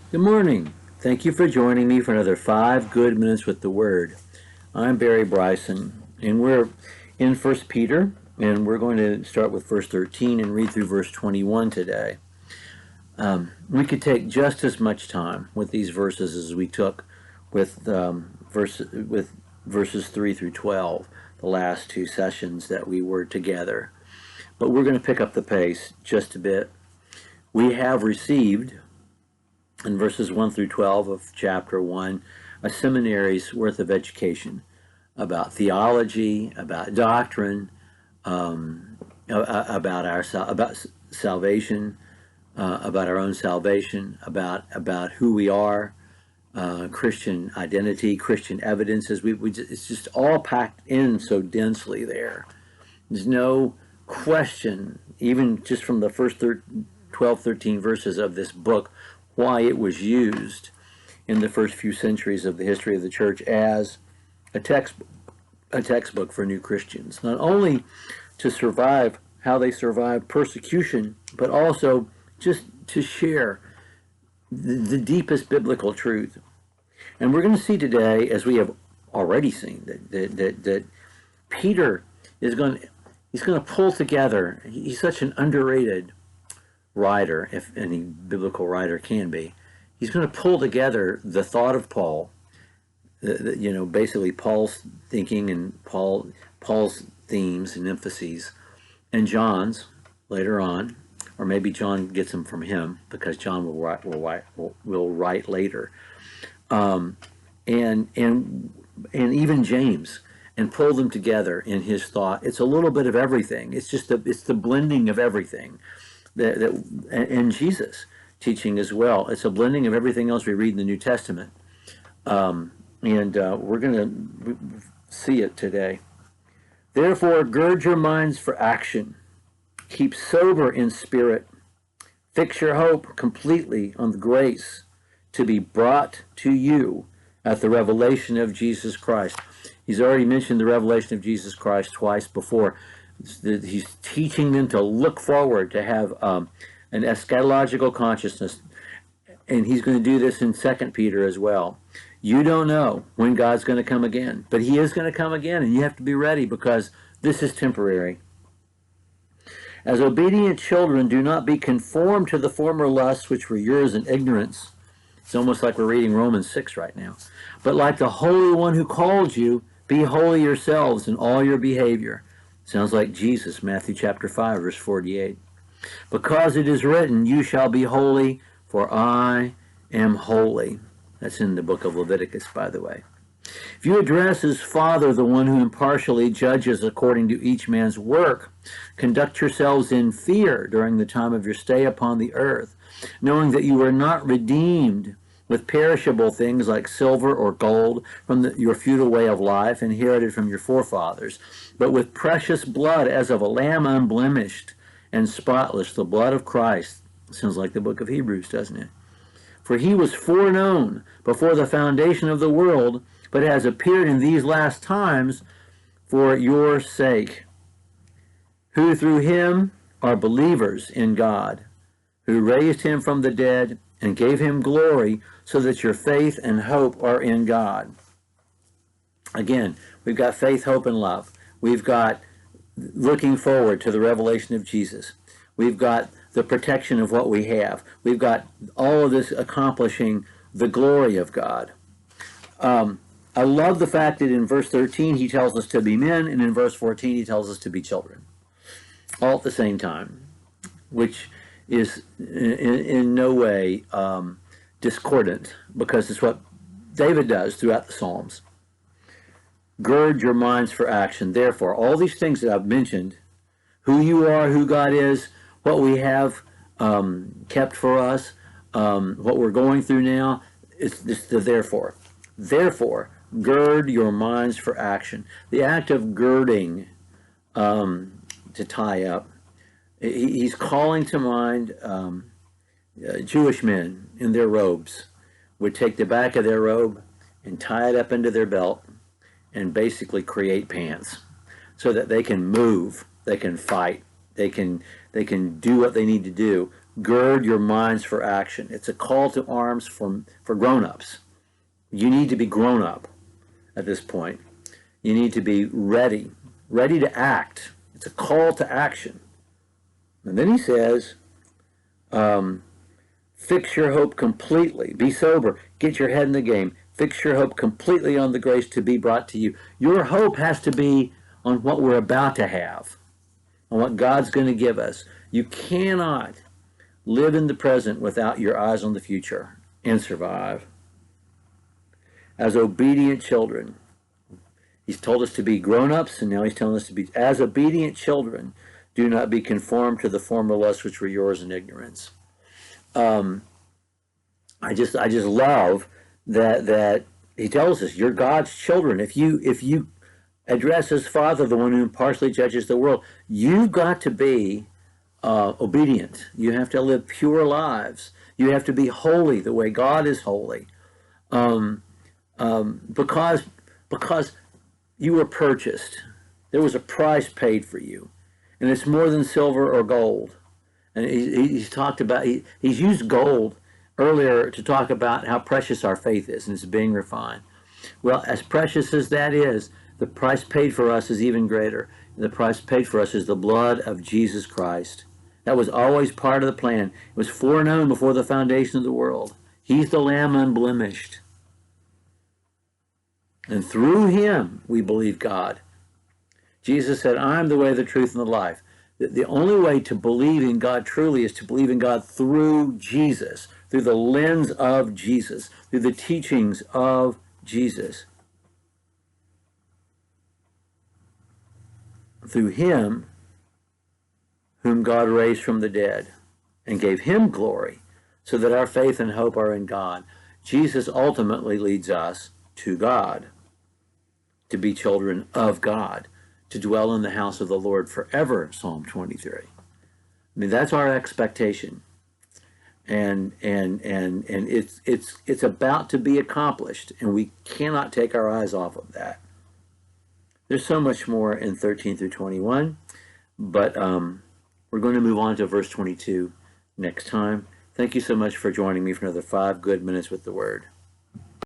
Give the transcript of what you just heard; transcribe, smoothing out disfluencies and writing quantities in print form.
Good morning. Thank you for joining me for another 5 good minutes with the Word. I'm Barry Bryson, and we're in First Peter, and we're going to start with verse 13 and read through verse 21 today. We could take just as much time with these verses as we took with verses 3 through 12, the last two sessions that we were together. But we're going to pick up the pace just a bit. We have received in verses 1 through 12 of chapter 1, a seminary's worth of education about theology, about doctrine, about salvation, about our own salvation, about who we are, Christian identity, Christian evidences. It's just all packed in so densely there. There's no question, even just from the first 12, 13 verses of this book, why it was used in the first few centuries of the history of the church as a textbook for new Christians, not only to survive how they survived persecution, but also just to share the deepest biblical truth. And we're going to see today, as we have already seen, that Peter is he's going to pull together. He's such an underrated writer, if any biblical writer can be. He's going to pull together the thought of Paul, basically Paul's thinking and Paul's themes and emphases, and John's later on, or maybe John gets them from him because John will write later, and even James, and pull them together in his thought. It's a little bit of everything. It's the blending of everything. And Jesus teaching as well. It's a blending of everything else we read in the New Testament. We're going to see it today. Therefore, gird your minds for action. Keep sober in spirit. Fix your hope completely on the grace to be brought to you at the revelation of Jesus Christ. He's already mentioned the revelation of Jesus Christ twice before. He's teaching them to look forward, to have an eschatological consciousness. And he's going to do this in 2 Peter as well. You don't know when God's going to come again, but he is going to come again, and you have to be ready because this is temporary. As obedient children, do not be conformed to the former lusts which were yours in ignorance. It's almost like we're reading Romans 6 right now. But like the Holy One who called you, be holy yourselves in all your behavior. Sounds like Jesus, Matthew chapter 5, verse 48. Because it is written, you shall be holy, for I am holy. That's in the book of Leviticus, by the way. If you address as Father the one who impartially judges according to each man's work, conduct yourselves in fear during the time of your stay upon the earth, knowing that you are not redeemed with perishable things like silver or gold from your futile way of life inherited from your forefathers, but with precious blood as of a lamb unblemished and spotless, the blood of Christ. Sounds like the book of Hebrews, doesn't it? For he was foreknown before the foundation of the world, but has appeared in these last times for your sake, who through him are believers in God, who raised him from the dead and gave him glory, so that your faith and hope are in God. Again, we've got faith, hope, and love. We've got looking forward to the revelation of Jesus. We've got the protection of what we have. We've got all of this accomplishing the glory of God. I love the fact that in verse 13 he tells us to be men, and in verse 14 he tells us to be children, all at the same time, which is in no way discordant, because it's what David does throughout the Psalms. Gird your minds for action. Therefore, all these things that I've mentioned, who you are, who God is, what we have kept for us, what we're going through now, it's the therefore. Therefore, gird your minds for action. The act of girding, to tie up, he's calling to mind Jewish men in their robes would take the back of their robe and tie it up into their belt and basically create pants so that they can move, they can fight, they can do what they need to do gird your minds for action. It's a call to arms for grown-ups. You need to be grown up at this point. You need to be ready to act. It's a call to action. And then he says, fix your hope completely. Be sober. Get your head in the game. Fix your hope completely on the grace to be brought to you. Your hope has to be on what we're about to have, on what God's going to give us. You cannot live in the present without your eyes on the future and survive. As obedient children, he's told us to be grown-ups, and now he's telling us to be, as obedient children, do not be conformed to the former lusts which were yours in ignorance. I just love that he tells us you're God's children. If you address as Father, the one who impartially judges the world, you've got to be obedient. You have to live pure lives. You have to be holy the way God is holy. Because you were purchased. There was a price paid for you. And it's more than silver or gold. And he's talked about, he's used gold earlier to talk about how precious our faith is, and it's being refined. Well, as precious as that is, the price paid for us is even greater. The price paid for us is the blood of Jesus Christ. That was always part of the plan. It was foreknown before the foundation of the world. He's the Lamb unblemished. And through him, we believe God. Jesus said, I'm the way, the truth, and the life. The only way to believe in God truly is to believe in God through Jesus, through the lens of Jesus, through the teachings of Jesus. Through him, whom God raised from the dead and gave him glory, so that our faith and hope are in God. Jesus ultimately leads us to God, to be children of God, to dwell in the house of the Lord forever, Psalm 23. I mean, that's our expectation. And it's about to be accomplished, and we cannot take our eyes off of that. There's so much more in 13 through 21, but we're going to move on to verse 22 next time. Thank you so much for joining me for another 5 good minutes with the Word.